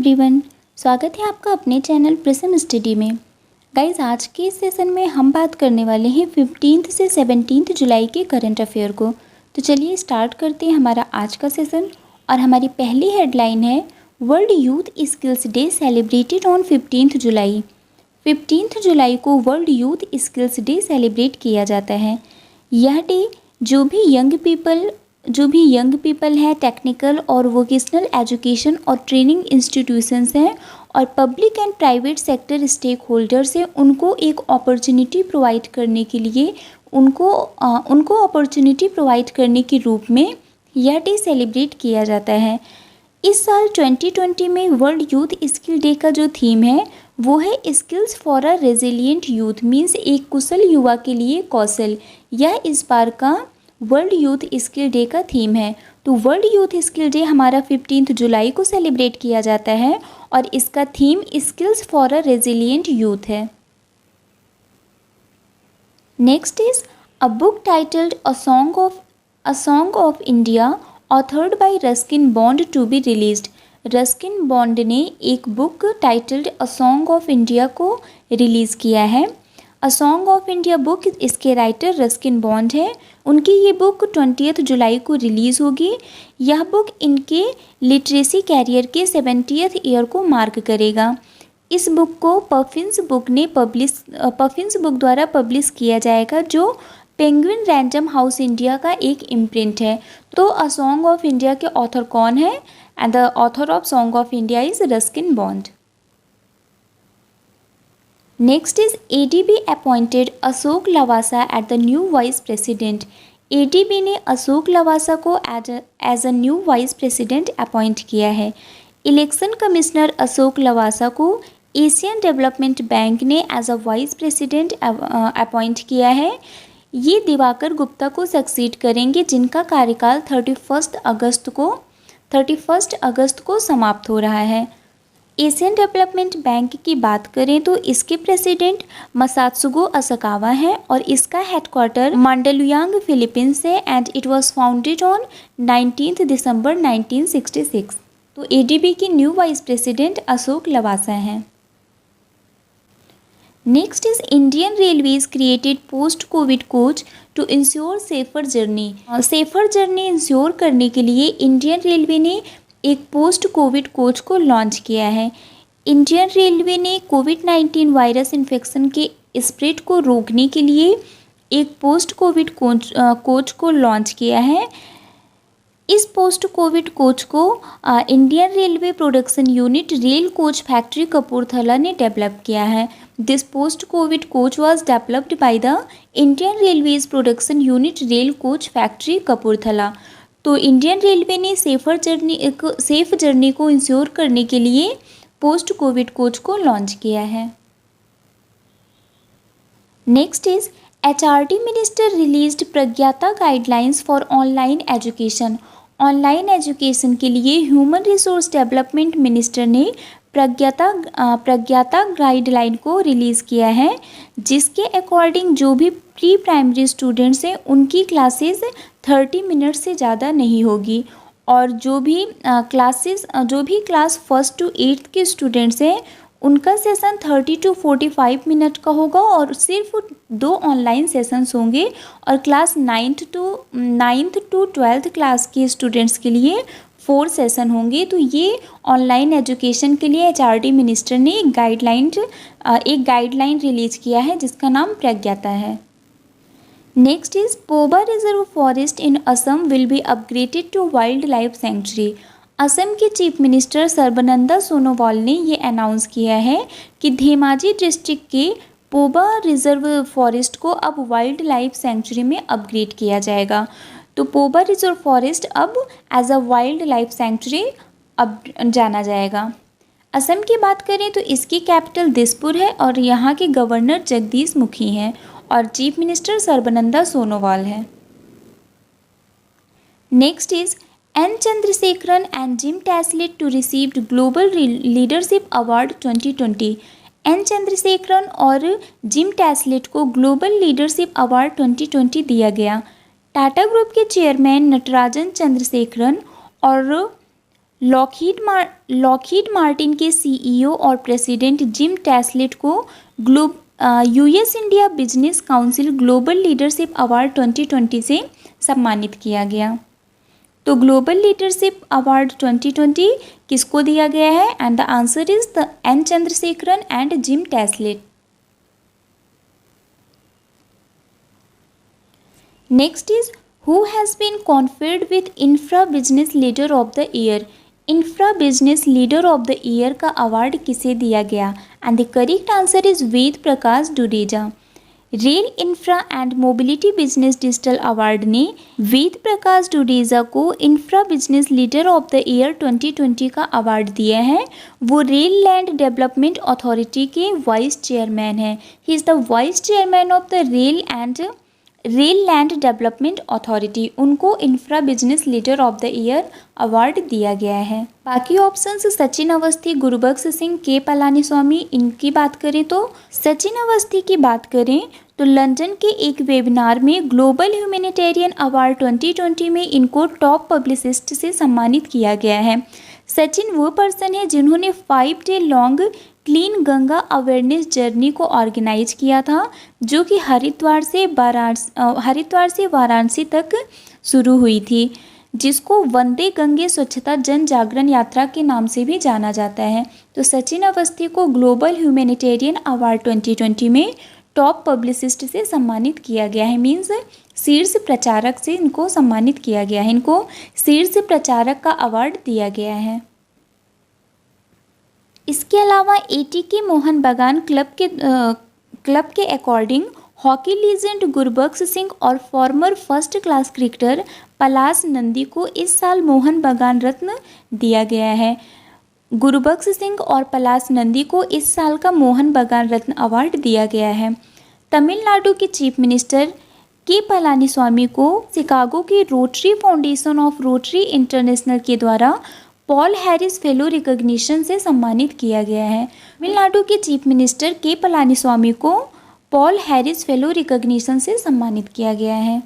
Everyone, स्वागत है आपका अपने चैनल प्रिज्म स्टडी में। गाइज, आज के इस सेशन में हम बात करने वाले हैं 15 से 17 जुलाई के करंट अफेयर को। तो चलिए स्टार्ट करते हैं हमारा आज का सेशन। और हमारी पहली हेडलाइन है world youth skills day celebrated on 15 July. 15 जुलाई को world youth skills day celebrate किया जाता है। यह डे जो भी यंग पीपल है, टेक्निकल और वोकेशनल एजुकेशन और ट्रेनिंग इंस्टीट्यूशंस हैं और public and private sector stakeholders हैं, उनको एक अपॉर्चुनिटी प्रोवाइड करने के लिए उनको अपॉर्चुनिटी प्रोवाइड करने के रूप में यह डे सेलिब्रेट किया जाता है। इस साल 2020 में वर्ल्ड यूथ स्किल डे का जो थीम है वो है skills for a resilient youth, means एक कुशल युवा के लिए कौशल। यह इस बार का वर्ल्ड यूथ स्किल डे का थीम है। तो वर्ल्ड यूथ स्किल डे हमारा 15 जुलाई को सेलिब्रेट किया जाता है और इसका theme skills for a resilient youth है। Next is a book titled a song of India authored by Ruskin Bond to be released. Ruskin Bond ने एक book titled a song of India को release किया है। A song of India book, इसके writer Ruskin Bond है। उनकी ये book 20 जुलाई को रिलीज़ होगी। यह बुक इनके लिटरेसी कैरियर के 70th ईयर को मार्क करेगा। इस बुक को पफिन्स बुक द्वारा पब्लिश किया जाएगा, जो पेंगुइन रैंडम हाउस इंडिया का एक इम्प्रिंट है। तो अ सॉन्ग ऑफ इंडिया के ऑथर कौन है? And the author of song of India is Ruskin bond. Next is ADB appointed Ashok Lavasa at the new vice president। ADB ने अशोक लवासा को as a new vice president appoint किया है। Election commissioner Ashok Lavasa को Asian development bank ने as a vice president appoint किया है। ये दिवाकर गुप्ता को सक्सीड करेंगे, जिनका कार्यकाल 31 अगस्त को समाप्त हो रहा है। एशियन डेवलपमेंट बैंक की बात करें तो इसके प्रेसिडेंट मसात्सुगो असाकावा हैं और इसका हेडक्वार्टर मांडलुयांग फिलीपींस है and it was founded on 19 December 1966। तो एडीबी की new vice president Ashok Lavasa हैं। Next is Indian railways created post covid coach to ensure safer journey. Safer journey ensure करने के लिए इंडियन रेलवे ने एक पोस्ट कोविड कोच को लॉन्च किया है। इंडियन रेलवे ने कोविड-19 वायरस इन्फेक्शन के स्प्रेड को रोकने के लिए एक पोस्ट कोविड कोच को लॉन्च किया है। इस पोस्ट कोविड कोच को Indian railway production unit rail coach factory Kapurthala ने डेवलप किया है। This post covid coach was developed by the Indian railways production unit rail coach factory Kapurthala. तो इंडियन रेलवे ने सेफ जर्नी को इंश्योर करने के लिए पोस्ट कोविड कोच को लॉन्च किया है। Next is HRD minister released Pragyata guidelines for online education. Online education के लिए ह्यूमन रिसोर्स डेवलपमेंट मिनिस्टर ने प्रज्ञाता गाइडलाइन को रिलीज़ किया है, जिसके अकॉर्डिंग जो भी प्री प्राइमरी स्टूडेंट्स हैं उनकी क्लासेस 30 मिनट से ज़्यादा नहीं होगी और जो भी क्लास 1 to 8 के स्टूडेंट्स हैं उनका सेशन 30 to 45 मिनट का होगा और सिर्फ 2 ऑनलाइन सेशंस होंगे और class 9th to 12th class के स्टूडेंट्स के लिए 4 सेशन होंगे। तो ये ऑनलाइन एजुकेशन के लिए एचआरडी मिनिस्टर ने एक गाइडलाइन रिलीज़ किया है जिसका नाम प्रज्ञाता है। Next is Poba reserve forest in Assam will be upgraded to wildlife sanctuary. Assam के चीफ मिनिस्टर सर्बानंद सोनोवाल ने ये अनाउंस किया है कि धेमाजी डिस्ट्रिक्ट के पोबा रिजर्व फॉरेस्ट को अब वाइल्ड लाइफ सेंचुरी में अपग्रेड किया जाएगा। तो पोबा रिजर्व फॉरेस्ट अब as a wildlife sanctuary अब जाना जाएगा। असम की बात करें तो इसकी कैपिटल दिसपुर है और यहाँ के गवर्नर जगदीश मुखी हैं और चीफ मिनिस्टर सर्बानंद सोनोवाल है। Next is N Chandrasekaran and Jim Taiclet to received global leadership award 2020। N Chandrasekaran और जिम टैसलेट को ग्लोबल लीडरशिप अवार्ड 2020 दिया गया। टाटा ग्रुप के चेयरमैन नटराजन चंद्रशेखरन और लॉकहीड मार्टिन के सीईओ और प्रेसिडेंट जिम टैसलेट को US India business council global leadership award 2020 से सम्मानित किया गया। तो ग्लोबल लीडरशिप अवार्ड 2020 किसको दिया गया है? And the answer is the N Chandrasekaran and Jim Taiclet. Next is who has been conferred with infra business leader of the year. Infra business leader of the year का award किसे दिया गया? And the correct answer is Ved Prakash Dudeja. Rail infra and mobility business digital award ने वेद प्रकाश डुडेजा को infra business leader of the year 2020 का award दिया है। वो रेल लैंड डेवलपमेंट अथॉरिटी के वाइस चेयरमैन हैं। He is the vice chairman of the rail land development authority. उनको infra business leader of the year award दिया गया है। बाकी ऑप्शंस सचिन अवस्थी, गुरुबख्श सिंह, के पलानीस्वामी, इनकी बात करें तो सचिन अवस्थी की बात करें तो लंदन के एक वेबिनार में ग्लोबल ह्यूमैनिटेरियन अवार्ड 2020 में इनको टॉप पब्लिसिस्ट से सम्मानित किया गया है। सचिन वो पर्सन है जिन्होंने 5 day long clean Ganga awareness journey को ऑर्गेनाइज किया था, जो कि हरिद्वार से वाराणसी तक शुरू हुई थी, जिसको वंदे गंगे स्वच्छता जन जागरण यात्रा के नाम से भी जाना जाता है। तो सचिन अवस्थी को ग्लोबल ह्यूमैनिटेरियन अवार्ड 2020 में टॉप पब्लिसिस्ट से सम्मानित किया गया है। मीन्स शीर्ष प्रचारक से इनको सम्मानित किया गया है। इनको शीर्ष प्रचारक का अवार्ड दिया गया है। इसके अलावा एटीके मोहन बागान क्लब के according hockey legend Gurbaksh Singh और फॉर्मर फर्स्ट क्लास क्रिकेटर पलाश नंदी को इस साल मोहन बागान रत्न दिया गया है। गुरबख्श सिंह और पलाश नंदी को इस साल का मोहन बागान रत्न अवार्ड दिया गया है। तमिलनाडु के चीफ मिनिस्टर के पलानीस्वामी को शिकागो की rotary foundation of rotary international के द्वारा पॉल हैरिस फेलो रिकॉग्निशन से सम्मानित किया गया है। तमिलनाडु के चीफ मिनिस्टर के पलानीस्वामी को पॉल हैरिस फेलो रिकॉग्निशन से सम्मानित किया गया है।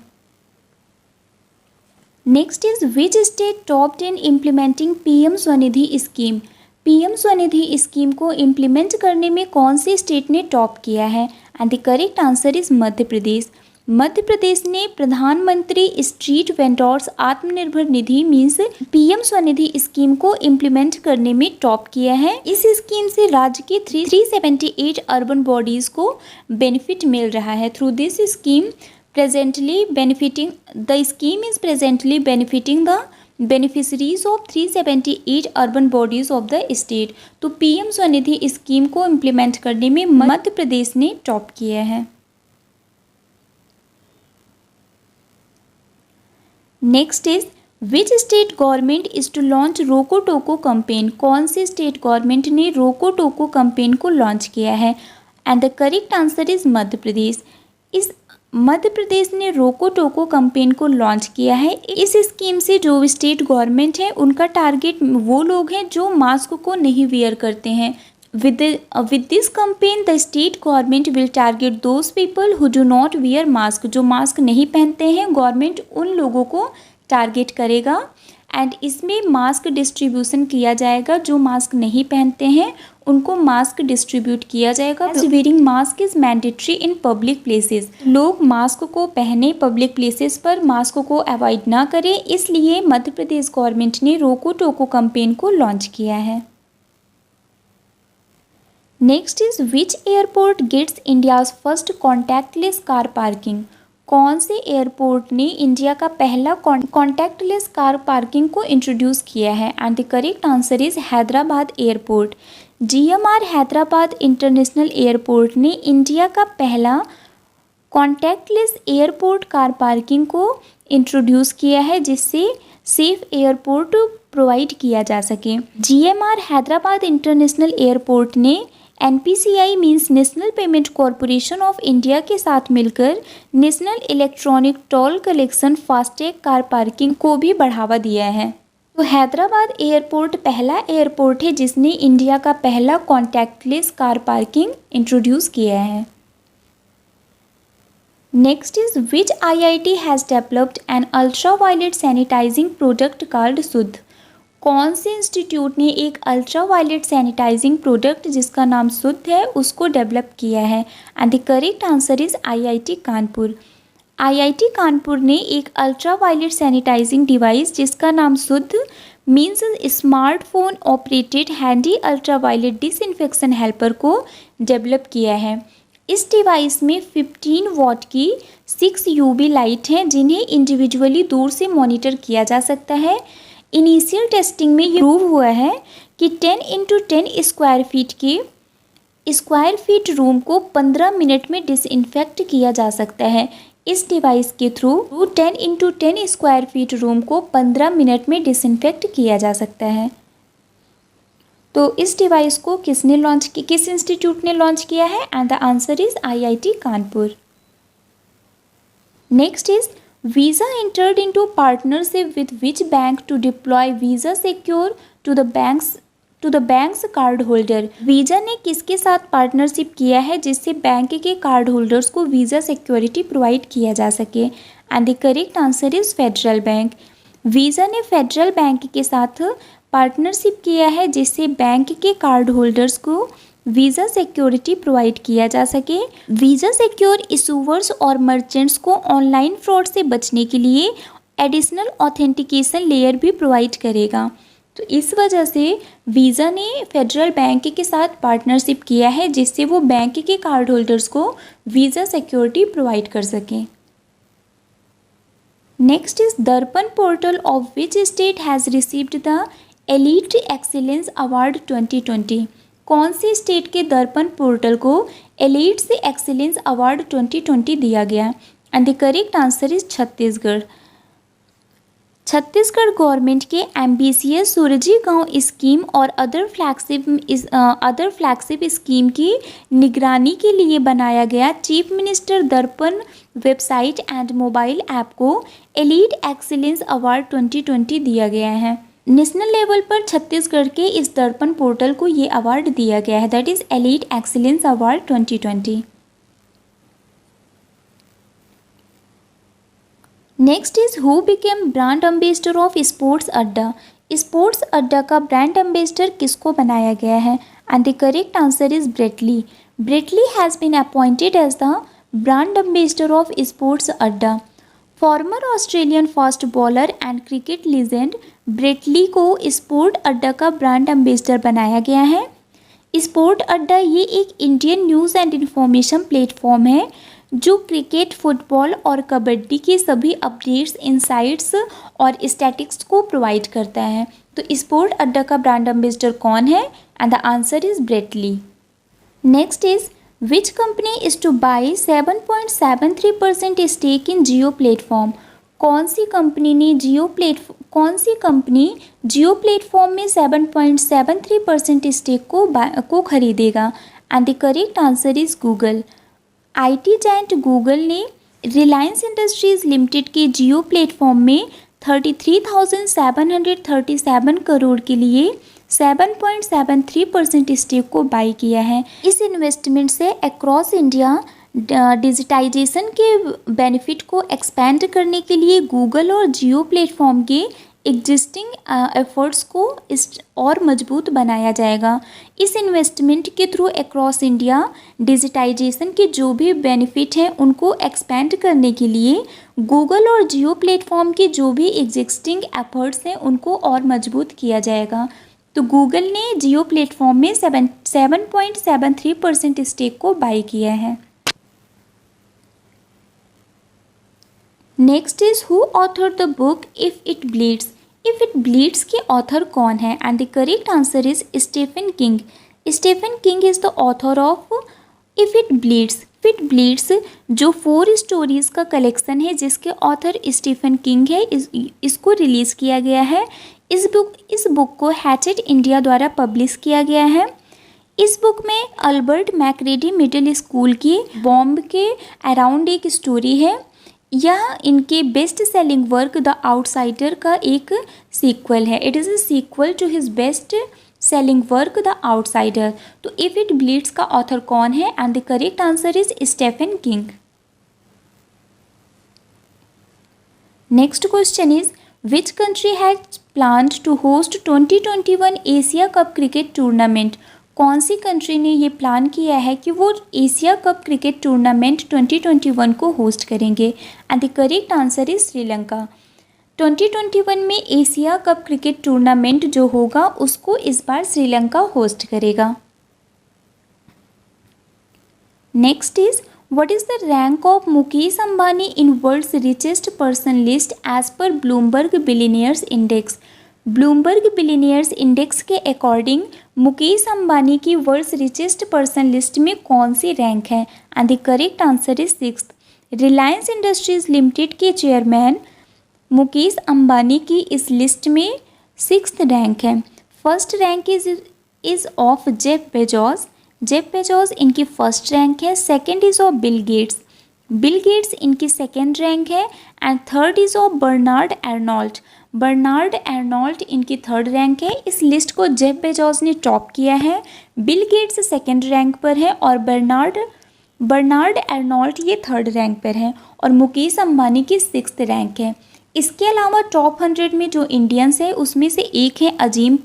Next is which state topped in implementing PM Svanidhi scheme. PM Svanidhi scheme को इम्प्लीमेंट करने में कौन सी स्टेट ने टॉप किया है? And the correct answer is Madhya Pradesh. Madhya Pradesh ने प्रधानमंत्री street vendors Atmanirbhar Nidhi means PM Svanidhi scheme को इम्प्लीमेंट करने में टॉप किया है। इस स्कीम से राज्य के 378 अर्बन बॉडीज को बेनिफिट मिल रहा है। Through this scheme the scheme is presently benefiting the beneficiaries of 378 urban bodies of the state। तो पीएम स्वनिधि स्कीम को इम्प्लीमेंट करने में मध्य प्रदेश ने टॉप किया है। Next is which state government is to launch Roko Toko campaign. कौन सी स्टेट गवर्नमेंट ने रोको टोको कैंपेन को लॉन्च किया है? And the correct answer is Madhya Pradesh. इस मध्य प्रदेश ने रोको टोको कैंपेन को लॉन्च किया है। इस स्कीम से जो स्टेट गवर्नमेंट है उनका टारगेट वो लोग हैं जो मास्क को नहीं वियर करते हैं। With this campaign, the state government will target those people who do not wear mask। जो मास्क नहीं पहनते हैं गवर्नमेंट उन लोगों को टारगेट करेगा एंड इसमें मास्क डिस्ट्रीब्यूशन किया जाएगा। जो मास्क नहीं पहनते हैं उनको मास्क डिस्ट्रीब्यूट किया जाएगा। Wearing mask is mandatory in public places. लोग मास्क को पहने, पब्लिक प्लेसेस पर मास्क को अवॉइड ना करें, इसलिए मध्य प्रदेश गवर्नमेंट ने रोको टोको कैंपेन को लॉन्च किया है। Next is which airport gets India's first contactless car parking. कौन से एयरपोर्ट ने इंडिया का पहला कॉन्टैक्टलेस कार पार्किंग को इंट्रोड्यूस किया है? And the correct answer is Hyderabad airport. GMR Hyderabad international airport ने इंडिया का पहला कॉन्टैक्टलेस एयरपोर्ट कार पार्किंग को इंट्रोड्यूस किया है, जिससे सेफ एयरपोर्ट प्रोवाइड किया जा सके। GMR हैदराबाद इंटरनेशनल एयरपोर्ट ने NPCI means national payment corporation of India के साथ मिलकर national electronic toll collection FASTag car parking को भी बढ़ावा दिया है। तो हैदराबाद एयरपोर्ट पहला एयरपोर्ट है जिसने इंडिया का पहला कॉन्टैक्टलेस कार पार्किंग इंट्रोड्यूस किया है। Next is which IIT has developed an ultraviolet sanitizing product called Shuddh. कौन से इंस्टीट्यूट ने एक अल्ट्रा वायलेट सैनिटाइजिंग प्रोडक्ट जिसका नाम शुद्ध है उसको डेवलप किया है? And the correct answer is IIT Kanpur. IIT Kanpur ने एक अल्ट्रा वायलेट सैनिटाइजिंग डिवाइस जिसका नाम Shuddh means smartphone operated handy ultraviolet disinfection helper को डेवलप किया है। इस डिवाइस में 15 वॉट की 6 यूवी लाइट हैं जिन्हें इंडिविजुअली दूर से मॉनिटर किया जा सकता है। इनिशियल टेस्टिंग में ये प्रूव हुआ है कि 10x10 स्क्वायर फीट रूम को 15 मिनट में डिसइंफेक्ट किया जा सकता है। इस डिवाइस के through 10x10 square feet room को 15 मिनट में डिसइंफेक्ट किया जा सकता है। तो इस डिवाइस को किस इंस्टीट्यूट ने लॉन्च किया है? And the answer is IIT Kanpur. Next is visa entered into partnership with which bank to deploy Visa Secure to the bank's card holder? Visa ने किसके साथ पार्टनरशिप किया है जिससे बैंक के कार्ड होल्डर्स को वीज़ा सिक्योरिटी प्रोवाइड किया जा सके? And the correct answer is federal bank. Visa ने फेडरल बैंक के साथ पार्टनरशिप किया है जिससे बैंक के कार्ड होल्डर्स को वीज़ा सिक्योरिटी प्रोवाइड किया जा सके। वीज़ा सिक्योर इशूवर्स और मर्चेंट्स को ऑनलाइन फ्रॉड से बचने के लिए एडिशनल ऑथेंटिकेशन लेयर भी प्रोवाइड करेगा। तो इस वजह से वीज़ा ने फेडरल बैंक के साथ पार्टनरशिप किया है जिससे वो बैंक के कार्ड होल्डर्स को वीज़ा सिक्योरिटी प्रोवाइड कर सकें। नेक्स्ट इज दर्पण portal of which state has received the elite excellence award 2020? कौन सी स्टेट के दर्पण पोर्टल को एलीट से एक्सीलेंस अवार्ड 2020 दिया गया? And the correct answer is Chhattisgarh. Chhattisgarh government के एम्बिशियस सूरजी गांव स्कीम और अदर फ्लैगशिप स्कीम की निगरानी के लिए बनाया गया चीफ मिनिस्टर दर्पण वेबसाइट एंड मोबाइल ऐप को एलीट एक्सीलेंस अवार्ड 2020 दिया गया है। नेशनल लेवल पर छत्तीसगढ़ के इस दर्पण पोर्टल को ये अवार्ड दिया गया है, that is elite excellence award 2020। Next is who became brand ambassador of sports adda? Sports adda का ब्रांड एम्बेसडर किसको बनाया गया है? And the correct answer is Brett Lee. Brett Lee has been appointed as the brand ambassador of sports adda. Former Australian fast bowler and cricket legend Brett Lee को sport adda का brand ambassador बनाया गया है। स्पोर्ट अड्डा ये एक Indian news and information platform है जो क्रिकेट, फुटबॉल और कबड्डी के सभी अपडेट्स, इनसाइट्स और स्टैटिस्टिक्स को प्रोवाइड करता है। तो स्पोर्ट अड्डा का ब्रांड एम्बेसडर कौन है? And the answer is Brett Lee. Next is which company is to buy 7.73% stake in Jio platform? कौन सी कंपनी जियो प्लेटफॉर्म में 7.73% स्टेक को खरीदेगा? And the correct answer is Google. IT giant Google ने रिलायंस इंडस्ट्रीज़ लिमिटेड के जियो platform में 33,737 करोड़ के लिए 7.73% स्टेक को बाई किया है। इस इन्वेस्टमेंट से अक्रॉस इंडिया डिजिटाइजेशन के बेनिफिट को एक्सपेंड करने के लिए गूगल और जियो प्लेटफॉर्म के एग्जिस्टिंग एफर्ट्स को और मजबूत बनाया जाएगा। इस इन्वेस्टमेंट के थ्रू अक्रॉस इंडिया डिजिटाइजेशन के जो भी बेनिफिट हैं उनको एक्सपेंड करने के लिए गूगल और जियो प्लेटफॉर्म के जो भी एग्जिस्टिंग एफर्ट्स हैं उनको और मजबूत किया जाएगा। तो गूगल ने जियो प्लेटफॉर्म में 7.73% स्टेक को बाई किया है। Next is who author the book if it bleeds? If it bleeds के ऑथर कौन है? And the correct answer is Stephen King. Stephen King is the author of if it bleeds. If it bleeds जो 4 stories का collection है जिसके author Stephen king है, इसको release किया गया है। इस बुक को हैचेट इंडिया द्वारा पब्लिश किया गया है। इस बुक में अल्बर्ट मैक्रेडी मिडिल स्कूल की बॉम्ब के अराउंड एक स्टोरी है। यह इनके best selling work the outsider का एक सीक्वल है। It is a sequel to his best selling work the outsider. तो इफ़ इट ब्लीड्स का ऑथर कौन है? And the correct answer is Stephen King. Next question is which country planned to host 2021 Asia cup cricket tournament? कौन सी country ने ये plan किया है कि वो एशिया कप क्रिकेट टूर्नामेंट 2021 को होस्ट करेंगे? And the correct answer is Sri Lanka. 2021 में एशिया कप क्रिकेट टूर्नामेंट जो होगा उसको इस बार श्रीलंका होस्ट करेगा। Next is what is the rank of Mukesh Ambani in world's richest person list as per Bloomberg billionaires index? Bloomberg billionaires index के according Mukesh Ambani की world's richest person list में कौन सी रैंक है? And the correct answer is 6th। Reliance industries limited के chairman Mukesh Ambani की इस लिस्ट में 6th रैंक है। First rank is of Jeff Bezos. Jeff Bezos इनकी फर्स्ट रैंक है। Second is of Bill Gates. Bill Gates इनकी सेकंड रैंक है। And third is of Bernard Arnault. Bernard Arnault इनकी थर्ड रैंक है। इस list को Jeff Bezos ने top किया है। बिल गेट्स सेकंड रैंक पर है और बर्नार्ड एर्नोल्ट ये थर्ड रैंक पर है और मुकेश अंबानी की 6th रैंक है। इसके अलावा टॉप 100 में जो इंडियंस है उसमें से एक है अजीम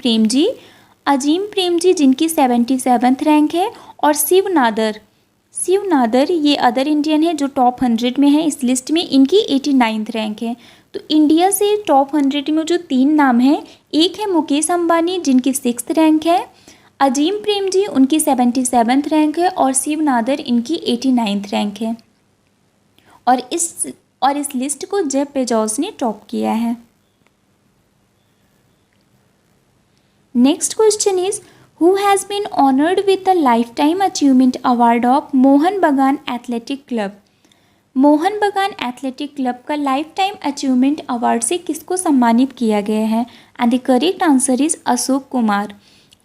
प्रेमजी जिनकी 77th रैंक है और शिव नादर ये अदर इंडियन है जो टॉप 100 में है इस लिस्ट में, इनकी 89th रैंक है। तो इंडिया से टॉप 100 में जो 3 नाम हैं, एक है मुकेश अंबानी जिनकी 6th रैंक है, अजीम प्रेमजी उनकी 77th रैंक है और शिव नादर इनकी 89th रैंक है और इस लिस्ट को जेफ बेजोस ने टॉप किया है। Next question is who has been honoured with the lifetime achievement award of Mohun Bagan athletic club? Mohun Bagan athletic club का लाइफ टाइम अचीवमेंट अवार्ड से किसको सम्मानित किया गया है? And the correct answer is Ashok Kumar.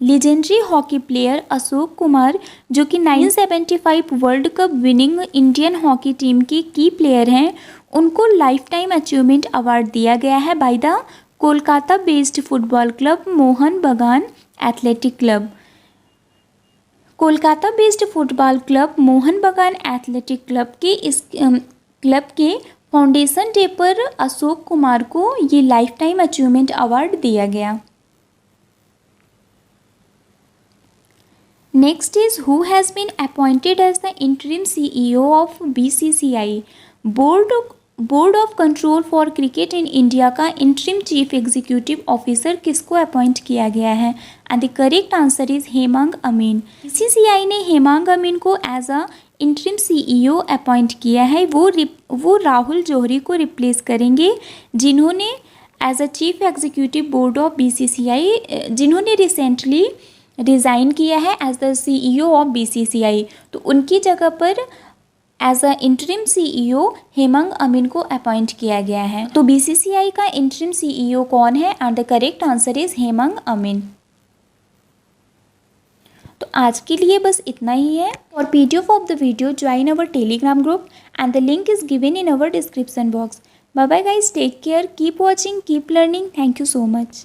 Legendary hockey player Ashok Kumar जो कि 1975 world cup winning Indian hockey team के की प्लेयर हैं, उनको लाइफ टाइम अचीवमेंट अवार्ड दिया गया है by the Kolkata based football club Mohun Bagan athletic club. Kolkata based football club Mohun Bagan athletic club के इस क्लब के फाउंडेशन डे पर अशोक कुमार को ये लाइफ टाइम अचीवमेंट अवार्ड दिया गया। Next is who has been appointed as the interim CEO of BCCI? Board of control for cricket in India का interim chief executive officer किसको अपॉइंट किया गया है? And the correct answer is Hemang Amin. BCCI ने हेमांग अमीन को as a interim CEO appoint किया है। वो राहुल जौहरी को रिप्लेस करेंगे जिन्होंने as a chief executive board of BCCI जिन्होंने रिसेंटली रिज़ाइन किया है as the CEO of BCCI। तो उनकी जगह पर as a interim CEO Hemang Amin को अपॉइंट किया गया है। तो BCCI का इंटरिम CEO कौन है? And the correct answer is Hemang Amin. तो आज के लिए बस इतना ही है। और PDF of the video join our Telegram group and the link is given in our description box. Bye bye guys, take care, keep watching, keep learning, thank you so much.